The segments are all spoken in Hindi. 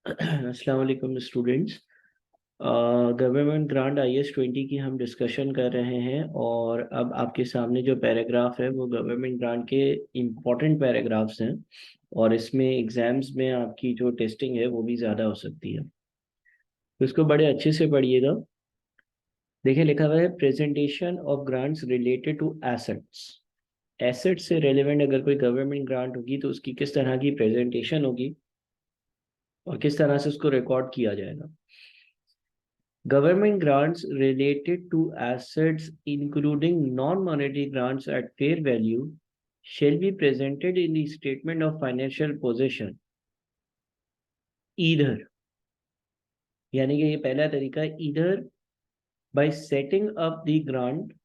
अस्सलाम वालेकुम स्टूडेंट्स। गवर्नमेंट ग्रांट IS-20 की हम डिस्कशन कर रहे हैं और अब आपके सामने जो पैराग्राफ है वो गवर्नमेंट ग्रांट के इम्पोर्टेंट पैराग्राफ्स हैं और इसमें एग्जाम्स में आपकी जो टेस्टिंग है वो भी ज़्यादा हो सकती है, तो इसको बड़े अच्छे से पढ़िएगा। देखिए लिखा हुआ है presentation of grants related to assets. Asset से रेलिवेंट अगर कोई गवर्नमेंट ग्रांट होगी तो उसकी किस तरह की प्रेजेंटेशन होगी और किस तरह से उसको रिकॉर्ड किया जाएगा। Government grants related to assets, including non-monetary grants at fair value, shall be presented in the statement of financial possession. Either, यानी कि ये पहला तरीका है, either by setting up the grant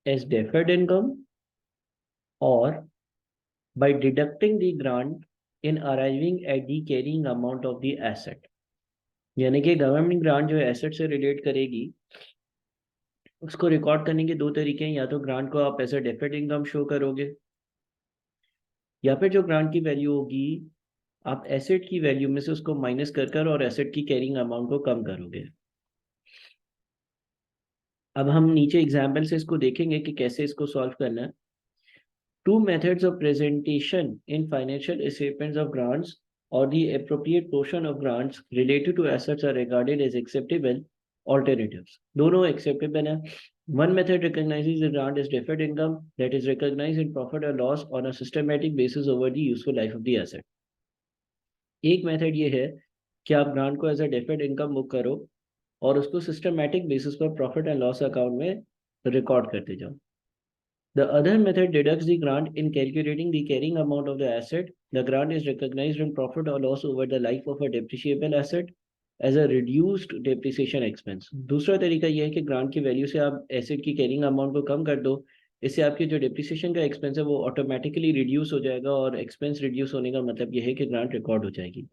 as deferred income or by deducting the grant in arriving at the carrying amount of the asset. यानी कि गवर्नमेंट ग्रांट जो एसेट से रिलेट करेगी उसको रिकॉर्ड करने के दो तरीके हैं, या तो ग्रांट को आप as a deferred income show करोगे या फिर जो ग्रांट की वैल्यू होगी आप एसेट की वैल्यू में से उसको माइनस कर और एसेट की कैरिंग अमाउंट को कम करोगे। अब हम नीचे एग्जाम्पल से इसको देखेंगे कि कैसे इसको सॉल्व करना है। Two methods of presentation in financial statements of grants और the appropriate portion of grants related to assets are regarded as acceptable alternatives। दोनों एक्सेप्टेबल है। One method recognizes the grant as deferred income that is recognized in profit or loss on a systematic basis over the useful life of the asset। एक मेथड ये है कि आप ग्रांट को as a deferred income book करो और उसको सिस्टमैटिक बेसिस पर प्रॉफिट एंड लॉस अकाउंट में रिकॉर्ड करते जाओ। The other method deducts the grant in calculating the carrying amount of the asset. The grant is recognized in profit or loss over the life of a depreciable asset as a reduced depreciation expense। दूसरा तरीका यह है कि ग्रांट की वैल्यू से आप एसेट की कैरिंग अमाउंट को कम कर दो, इससे आपके जो डिप्रिसिएशन का एक्सपेंस है वो ऑटोमेटिकली रिड्यूस हो जाएगा और एक्सपेंस रिड्यूस होने का मतलब यह है कि ग्रांट रिकॉर्ड हो जाएगी।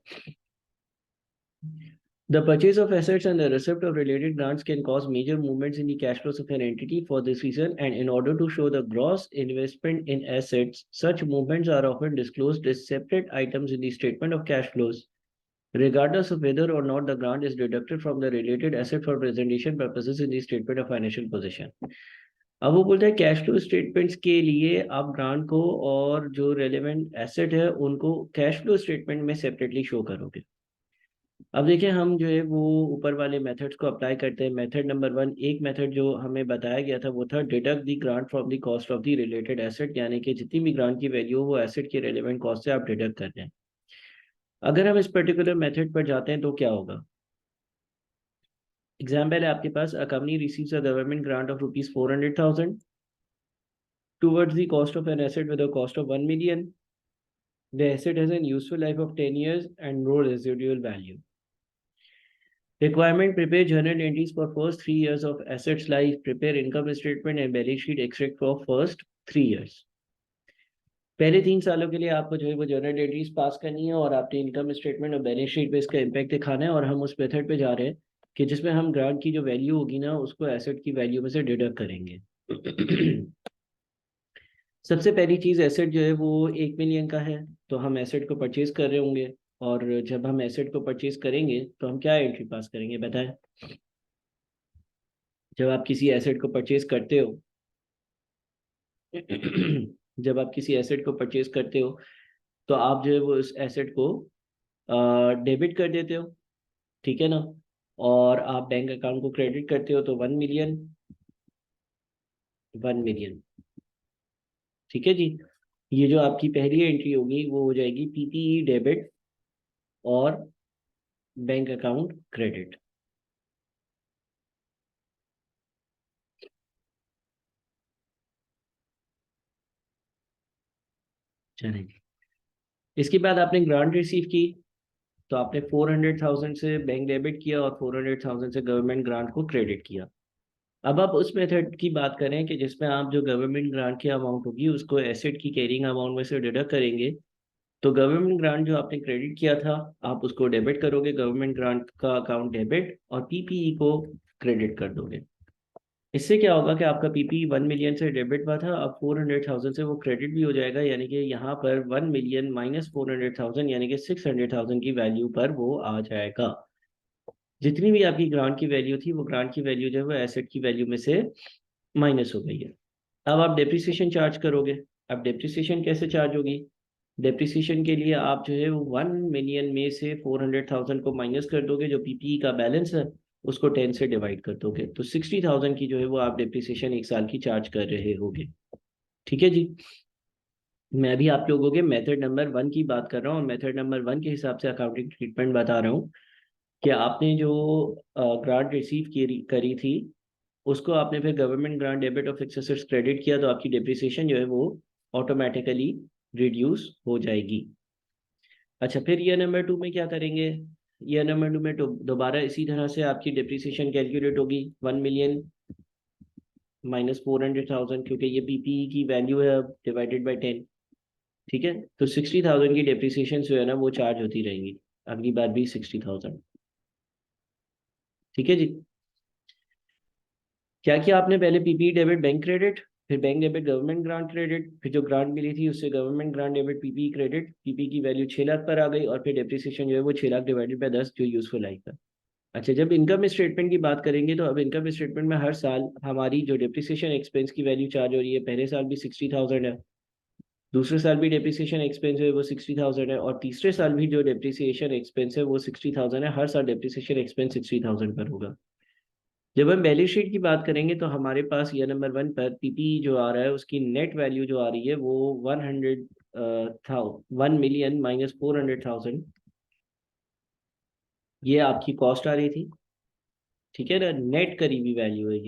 The purchase of assets and the receipt of related grants can cause major movements in the cash flows of an entity. For this reason, and in order to show the gross investment in assets, such movements are often disclosed as separate items in the statement of cash flows, regardless of whether or not the grant is deducted from the related asset for presentation purposes in the statement of financial position। अब वो बोलते हैं कैश फ्लो स्टेटमेंट्स के लिए आप ग्रांट को और जो रेलेवेंट एसेट है उनको कैश फ्लो स्टेटमेंट में सेपरेटली शो करोगे। अब देखिए हम जो है वो ऊपर वाले मेथड्स को अप्लाई करते हैं। मेथड नंबर 1, एक मेथड जो हमें बताया गया था वो था deduct the grant from the cost of the related asset, यानी कि जितनी भी ग्रांट की वैल्यू हो वो एसेट के रिलेवेंट कॉस्ट से आप डिडक्ट कर रहे हैं। अगर हम इस पर्टिकुलर मेथड पर जाते हैं तो क्या होगा। एग्जाम्पल है आपके पास, a company receives a government grant of ₹400,000 towards the cost of an asset with a cost of 1 million। The asset has an useful life of 10 years and no residual value। Requirement: prepare journal entries for first 3 years of assets life. Prepare income statement and balance sheet extract for first 3 years। पहले 3 सालों के लिए आपको जो है वो जर्नल एंट्रीज पास करनी है और आपने इनकम स्टेटमेंट और बैलेंस शीट पे इसका इम्पैक्ट दिखाना है। और हम उस मेथड पे जा रहे हैं कि जिसमें हम ग्रांट की जो वैल्यू होगी ना उसको एसेट की वैल्यू में से डिडक्ट करेंगे। सबसे पहली चीज, एसेट जो है वो 1 मिलियन का है तो हम एसेट को परचेज कर रहे होंगे। और जब हम एसेट को परचेज करेंगे तो हम क्या एंट्री पास करेंगे बताएं। जब आप किसी एसेट को परचेज करते हो जब आप किसी एसेट को परचेज करते हो तो आप जो है वो उस एसेट को डेबिट कर देते हो, ठीक है ना। और आप बैंक अकाउंट को क्रेडिट करते हो तो 1 मिलियन, 1 मिलियन, ठीक है जी। ये जो आपकी पहली एंट्री होगी वो हो जाएगी PPE डेबिट और बैंक अकाउंट क्रेडिट। चलेंगे, इसके बाद आपने ग्रांट रिसीव की तो आपने 400,000 से बैंक डेबिट किया और 400,000 से गवर्नमेंट ग्रांट को क्रेडिट किया। अब आप उस मेथड की बात करें कि जिसमें आप जो गवर्नमेंट ग्रांट की अमाउंट होगी उसको एसेट की कैरिंग अमाउंट में से डिडक्ट करेंगे। तो गवर्नमेंट ग्रांट जो आपने क्रेडिट किया था आप उसको डेबिट करोगे, गवर्नमेंट ग्रांट का अकाउंट डेबिट, और PPE को क्रेडिट कर दोगे। इससे क्या होगा कि आपका पीपी 1 मिलियन से डेबिट हुआ था, अब 400,000 से वो क्रेडिट भी हो जाएगा, यानी कि यहाँ पर 1 मिलियन माइनस 400,000 यानी कि 600,000 की वैल्यू पर वो आ जाएगा। जितनी भी आपकी ग्रांट की वैल्यू थी वो ग्रांट की वैल्यू जो है वो एसेट की वैल्यू में से माइनस हो गई है। अब आप डेप्रिसिएशन चार्ज करोगे। अब डेप्रिसिएशन कैसे चार्ज होगी? डेप्रिसिएशन के लिए आप जो है वो 1 मिलियन में से 400,000 को माइनस कर दोगे, जो पीपीई का बैलेंस है उसको 10 से डिवाइड कर दोगे, तो 60,000 की जो है वो आप डेप्रिसिएशन एक साल की चार्ज कर रहे होगे। ठीक है जी। मैं भी आप लोगों के मेथड नंबर 1 की बात कर रहा हूँ और मेथड नंबर 1 के हिसाब से अकाउंटिंग ट्रीटमेंट बता रहा हूँ कि आपने जो ग्रांट रिसीव करी थी उसको आपने फिर government grant debit of fixed assets credit किया, तो आपकी डेप्रिसिएशन जो है वो ऑटोमेटिकली रिड्यूस हो जाएगी। अच्छा, फिर ईयर नंबर 2 में क्या करेंगे? ईयर नंबर 2 में तो दोबारा इसी तरह से आपकी डेप्रिसिएशन कैलकुलेट होगी, 1 मिलियन माइनस 400,000, क्योंकि ये पीपीई की वैल्यू है, अब डिवाइडेड बाई 10। ठीक है, तो 60,000 की डेप्रिसिएशन जो है ना वो चार्ज होती रहेंगी, अगली बार भी 60,000। ठीक है जी। क्या किया आपने? पहले पीपी डेबिट बैंक क्रेडिट, फिर bank debit government grant credit, फिर जो ग्रांट मिली थी उससे government grant debit PP credit, PP की वैल्यू 6 लाख पर आ गई, और फिर डेप्रिसिएशन जो है वो 6 लाख डिवाइडेड बाय 10 जो यूजफुल लाइफ है। अच्छा, जब इनकम स्टेटमेंट की बात करेंगे तो अब इनकम स्टेटमेंट में हर साल हमारी जो डेप्रिसिएशन एक्सपेंस की वैल्यू चार्ज हो रही है, पहले साल भी 60,000 है, दूसरे साल भी डेप्रिसिएशन एक्सपेंस है वो 60,000 है, और तीसरे साल भी जो डेप्रिसिएशन एक्सपेंस है वो 60,000 है। हर साल डेप्रिसिएशन एक्सपेंस 60,000 पर होगा। जब हम बैलेंस शीट की बात करेंगे तो हमारे पास ईयर नंबर 1 पर पीपी जो आ रहा है उसकी नेट वैल्यू जो आ रही है वो 1 मिलियन माइनस 400,000, ये आपकी कॉस्ट आ रही थी। ठीक है ना, नेट करी हुई वैल्यू है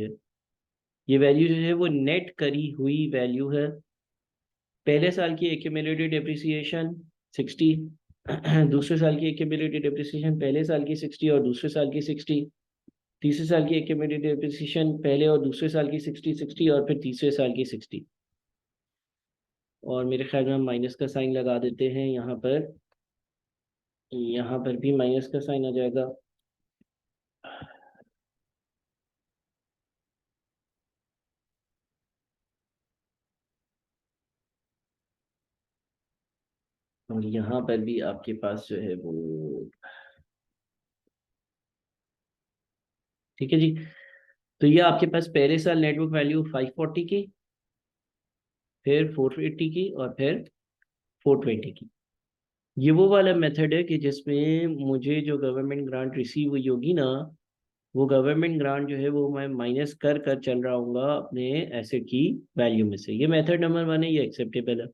ये वैल्यू जो है वो नेट करी हुई वैल्यू है। पहले साल की एक्यूमुलेटेड डेप्रिसिएशन 60, दूसरे साल की एक्यूमुलेटेड डेप्रिसिएशन पहले साल की 60 और दूसरे साल की 60, तीसरे साल की एक्यूमुलेटेड डेप्रिसिएशन पहले और दूसरे साल की 60 60 और फिर तीसरे साल की 60। और मेरे ख्याल में हम माइनस का साइन लगा देते हैं यहाँ पर, यहाँ पर भी माइनस का साइन आ जाएगा। और यहाँ पर भी आपके पास जो है वो, ठीक है जी। तो ये आपके पास पहले साल नेटवर्क वैल्यू 540 की, फिर 480 की, और फिर 420 की। ये वो वाला मेथड है कि जिसमें मुझे जो गवर्नमेंट ग्रांट रिसीव हुई होगी ना, वो गवर्नमेंट ग्रांट जो है वो मैं माइनस कर कर चल रहा हूँ अपने एसेट की वैल्यू में से। ये मेथड नंबर 1 है, ये एक्सेप्टेबल है।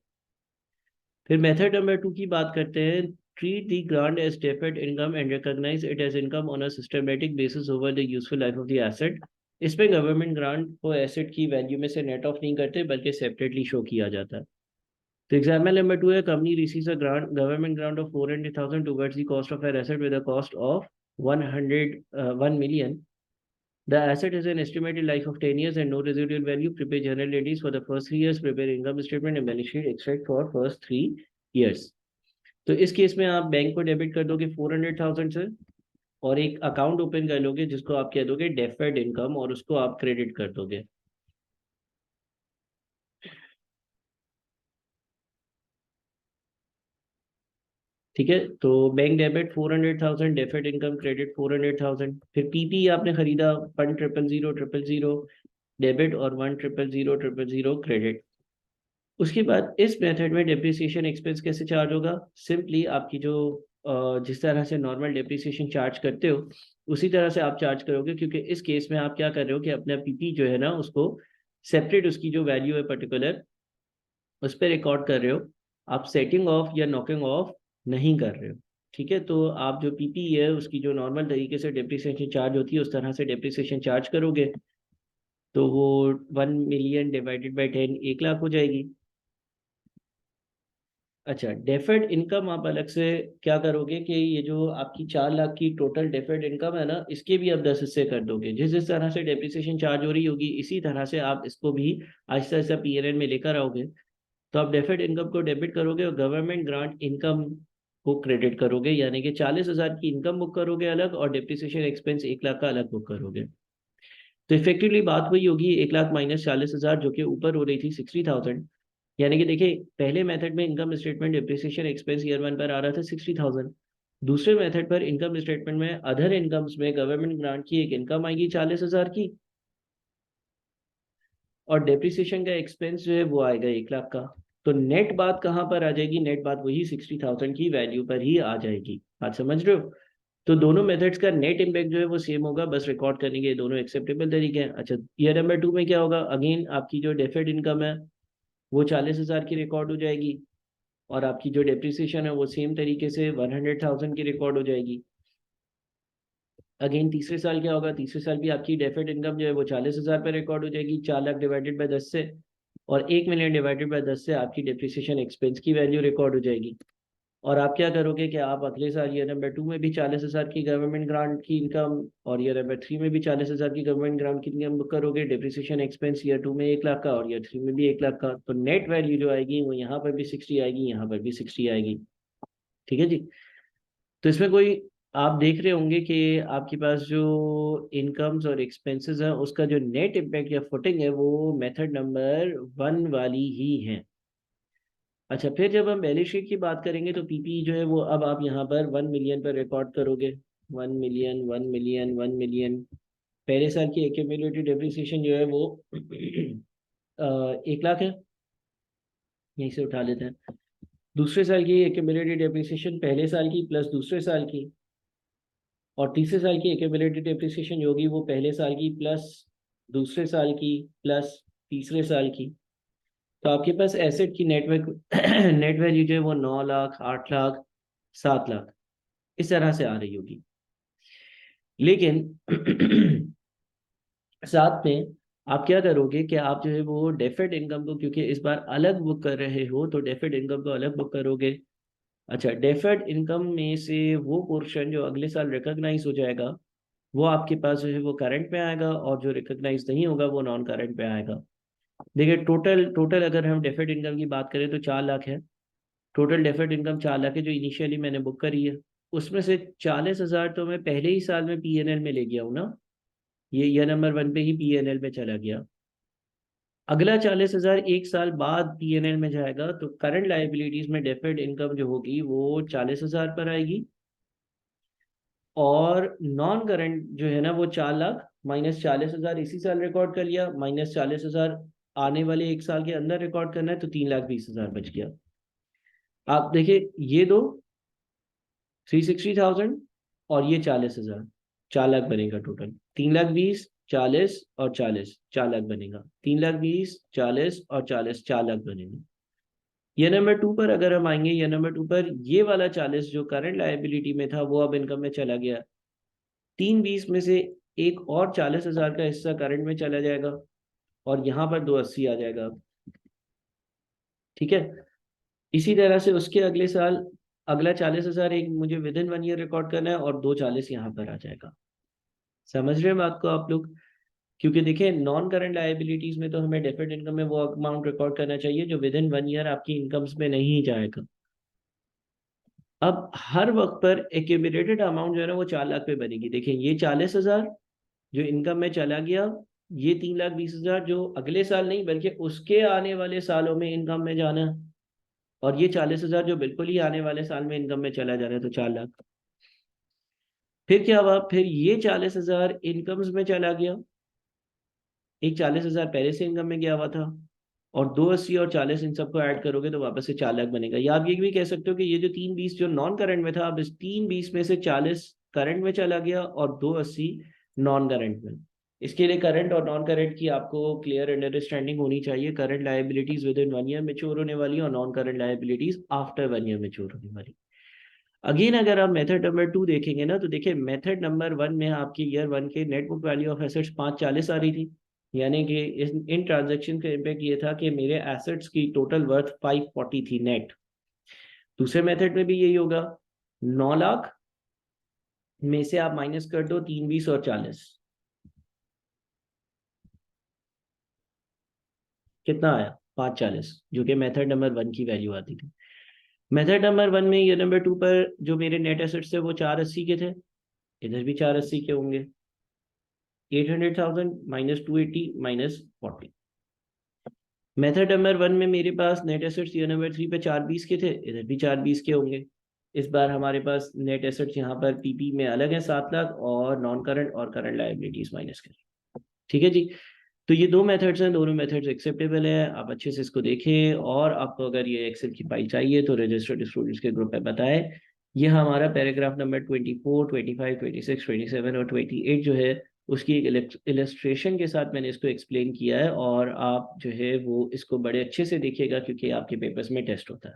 फिर मेथड नंबर 2 की बात करते हैं। Treat the grant as deferred income and recognise it as income on a systematic basis over the useful life of the asset. इसमें गवर्नमेंट ग्रांट को एसेट की वैल्यू में से नेट ऑफ नहीं करते बल्कि सेपरेटली शो किया जाता है। तो एग्जाम्पल नंबर 2 है, company receives a grant government grant of 400,000 towards the cost of an asset with a cost of 1 million. The asset has an estimated life of 10 years and no residual value. Prepare general entities for the first 3 years. Prepare income statement and balance sheet extract for first 3 years. तो इस केस में आप बैंक को डेबिट कर दोगे 400,000 से, और एक अकाउंट ओपन कर लोगे जिसको आप कह दोगे डेफर्ड इनकम, और उसको आप क्रेडिट कर दोगे। ठीक है, तो bank debit 400,000, deferred income credit 400,000। फिर पीपी आपने खरीदा 1,000,000 डेबिट और 1,000,000 क्रेडिट। उसके बाद इस मेथड में डेप्रिसिएशन एक्सपेंस कैसे चार्ज होगा? सिंपली आपकी जो जिस तरह से नॉर्मल डेप्रिसिएशन चार्ज करते हो उसी तरह से आप चार्ज करोगे, क्योंकि इस केस में आप क्या कर रहे हो कि अपना पीपी जो है ना उसको सेपरेट, उसकी जो वैल्यू है पर्टिकुलर उस पर रिकॉर्ड कर रहे हो। आप सेटिंग ऑफ या नॉकिंग ऑफ नहीं कर रहे हो। ठीक है, तो आप जो पीपी है उसकी जो नॉर्मल तरीके से डेप्रिसिएशन चार्ज होती है उस तरह से डेप्रिसिएशन चार्ज करोगे, तो वो 1 मिलियन डिवाइडेड बाई 10 1 लाख हो जाएगी। अच्छा, डेफर्ड इनकम आप अलग से क्या करोगे कि ये जो आपकी 4 लाख की टोटल डेफर्ड इनकम है ना, इसके भी आप 10 हिस्से कर दोगे। जिस जिस तरह से डेप्रिसिएशन चार्ज हो रही होगी इसी तरह से आप इसको भी आहिस्ता आहिस्ता पीएनएल में लेकर आओगे। तो आप डेफर्ड इनकम को डेबिट करोगे और गवर्नमेंट ग्रांट इनकम को क्रेडिट करोगे, यानी कि 40,000 की इनकम बुक करोगे अलग, और डेप्रिसिएशन एक्सपेंस 1 लाख का अलग बुक करोगे। तो इफेक्टिवली बात वही होगी 1 लाख माइनस 40,000 जो कि ऊपर हो रही थी 60,000। यानी कि देखिए पहले मेथड में income statement depreciation expense year 1 पर आ रहा था 60,000। दूसरे मेथड पर इनकम स्टेटमेंट में अदर इनकम्स में गवर्नमेंट ग्रांट की एक इनकम आएगी 40,000 की, और डेप्रिसिएशन का एक्सपेंस जो है वो आएगा 1 लाख का। तो नेट बात कहाँ पर आ जाएगी? नेट बात वही 60,000 की वैल्यू पर ही आ जाएगी। बात समझ रहे हो? तो दोनों मेथड्स का नेट इम्पैक्ट जो है वो सेम होगा, बस रिकॉर्ड करने के दोनों एक्सेप्टेबल तरीके हैं। अच्छा, ईयर नंबर 2 में क्या होगा? अगेन आपकी जो डेफर्ड इनकम है वो 40,000 की रिकॉर्ड हो जाएगी, और आपकी जो डेप्रिसिएशन है वो सेम तरीके से 100,000 की रिकॉर्ड हो जाएगी। अगेन तीसरे साल क्या होगा? तीसरे साल भी आपकी डेफर्ड इनकम जो है वो 40,000 पर रिकॉर्ड हो जाएगी, 4 लाख डिवाइडेड बाय 10 से, और 1 मिलियन डिवाइडेड बाय 10 से आपकी डेप्रिसिएशन एक्सपेंस की वैल्यू रिकॉर्ड हो जाएगी। और आप क्या करोगे कि आप अगले साल ईयर नंबर 2 में भी 40,000 की गवर्नमेंट ग्रांट की इनकम, और ईयर नंबर 3 में भी 40,000 की गवर्नमेंट ग्रांट की इनकम करोगे। डेप्रिसिएशन एक्सपेंस ईयर 2 में 1 लाख का और ईयर 3 में भी 1 लाख का। तो नेट वैल्यू जो आएगी वो यहाँ पर भी 60 आएगी, यहाँ पर भी 60 आएगी। ठीक है जी। तो इसमें कोई आप देख रहे होंगे कि आपके पास जो इनकम्स और एक्सपेंसेस है उसका जो नेट इम्पैक्ट या फुटिंग है वो मेथड नंबर 1 वाली ही है। अच्छा, फिर जब हम बैलेंस शीट की बात करेंगे तो पीपी जो है वो अब आप यहाँ पर 1 मिलियन पर रिकॉर्ड करोगे। 1 मिलियन, 1 मिलियन, 1 मिलियन। पहले साल की एक्यूमुलेटेड डेप्रिसिएशन जो है वो 1 लाख है, यहीं से उठा लेते हैं। दूसरे साल की एक्यूमुलेटेड डेप्रिसिएशन पहले साल की प्लस दूसरे साल की, और तीसरे साल की एक्यूमुलेटेड डेप्रिसिएशन जो होगी वो पहले साल की प्लस दूसरे साल की प्लस तीसरे साल की। तो आपके पास एसेट की नेटवर्क नेट वैल्यू जो है वो 9 लाख, 8 लाख, 7 लाख इस तरह से आ रही होगी। लेकिन साथ में आप क्या करोगे कि आप जो है वो डेफर्ड इनकम को, क्योंकि इस बार अलग बुक कर रहे हो, तो डेफर्ड इनकम को अलग बुक करोगे। अच्छा, डेफर्ड इनकम में से वो पोर्शन जो अगले साल रिकॉग्नाइज हो जाएगा वो आपके पास जो है वो करंट में आएगा, और जो रिकॉग्नाइज नहीं होगा वो नॉन करंट में आएगा। देखिए टोटल टोटल अगर हम डेफर्ड इनकम की बात करें तो 4 लाख है। टोटल डेफर्ड इनकम 4 लाख है जो इनिशियली मैंने बुक करी है। उसमें से 40,000 तो मैं पहले ही साल में पीएनएल में ले गया हूँ ना, ये ईयर नंबर 1 पे ही पीएनएल में चला गया। अगला 40,000 एक साल बाद पीएनएल में जाएगा, तो करंट लाइबिलिटीज में डेफर्ड इनकम जो होगी वो 40,000 पर आएगी, और नॉन करंट जो है ना वो 4 लाख माइनस 40,000 इसी साल रिकॉर्ड कर लिया, माइनस 40,000 आने वाले एक साल के अंदर रिकॉर्ड करना है, तो 3,20,000 बच गया। आप देखिए ये दो 360,000 और ये 40,000, 4 लाख बनेगा टोटल। 3,20,000, 40 और 40, 4 लाख बनेगा। 3,20,000, 40 और 40, 4 लाख बनेगा। ये नंबर 2 पर अगर हम आएंगे, ये नंबर 2 पर ये वाला 40 जो करंट लायबिलिटी में था वो अब इनकम में चला गया। 3,20,000 में से एक और 40,000 का हिस्सा करंट में चला जाएगा, और यहाँ पर 280 आ जाएगा। ठीक है। इसी तरह से उसके अगले साल अगला 40,000 एक मुझे विद इन 1 ईयर रिकॉर्ड करना है, और 240 यहाँ पर आ जाएगा। समझ रहे हैं बात को आप लोग? क्योंकि देखिए नॉन करंट लायबिलिटीज में तो हमें डेफर्ड इनकम में वो अमाउंट रिकॉर्ड करना चाहिए जो विद इन 1 ईयर आपकी इनकम्स में नहीं जाएगा। अब हर वक्त पर एक्यूमुलेटेड अमाउंट जो है ना वो 4 लाख पे बनेगी। देखिए ये 40,000 जो इनकम में चला गया, ये 3,20,000 जो अगले साल नहीं बल्कि उसके आने वाले सालों में इनकम में जाना है, और ये 40,000 जो बिल्कुल ही आने वाले साल में इनकम में चला जा रहा है, तो 4 लाख। फिर क्या हुआ? फिर ये 40,000 इनकम्स में चला गया, एक 40,000 पहले से इनकम में गया हुआ था, और 280 और 40 इन सबको ऐड करोगे तो वापस से 4 लाख बनेगा। या आप ये भी कह सकते हो कि ये जो 3,20 जो नॉन करंट में था, अब इस 3,20 में से 40 करंट में चला गया और 280 नॉन करंट में। इसके लिए करंट और नॉन करंट की आपको क्लियर अंडरस्टैंडिंग होनी चाहिए। Current liabilities with in 1 year mature होने वाली और non current liabilities after 1 year mature होने वाली। अगेन अगर आप मेथड नंबर 2 देखेंगे ना, तो देखिए मेथड नंबर 1 में आपके ईयर 1 के net book value of assets 540 आ रही थी, यानी कि इन ट्रांजेक्शन का इम्पैक्ट ये था कि मेरे एसेट्स की टोटल वर्थ 540 थी नेट। दूसरे मेथड में भी यही होगा। 9 लाख में से आप माइनस कर दो 320 और 40, कितना आया? 540, जो कि मेथड नंबर 1 की वैल्यू आती थी। मेथड नंबर 1 में ये नंबर 2 पर जो मेरे नेट एसेट्स थे वो 480 के थे, इधर भी 480 के होंगे। 800,000 माइनस 280 माइनस 40। मेथड नंबर 1 में मेरे पास नेट एसेट्स ईयर नंबर 3 पे 420 के थे, इधर भी 420 के होंगे। इस बार हमारे पास नेट एसेट्स यहाँ पर पीपी में अलग है 7 लाख, और नॉन करंट और करंट लायबिलिटीज माइनस करें। ठीक है जी। तो ये दो मेथड्स हैं, दोनों मेथड्स एक्सेप्टेबल है, आप अच्छे से इसको देखें। और आपको अगर ये एक्सेल की फाइल चाहिए तो रजिस्टर्ड स्टूडेंट्स के ग्रुप में बताएं। ये हमारा पैराग्राफ नंबर 24, 25, 26, 27 और 28 जो है उसकी एक इलस्ट्रेशन के साथ मैंने इसको एक्सप्लेन किया है, और आप जो है वो इसको बड़े अच्छे से देखिएगा क्योंकि आपके पेपर्स में टेस्ट होता है।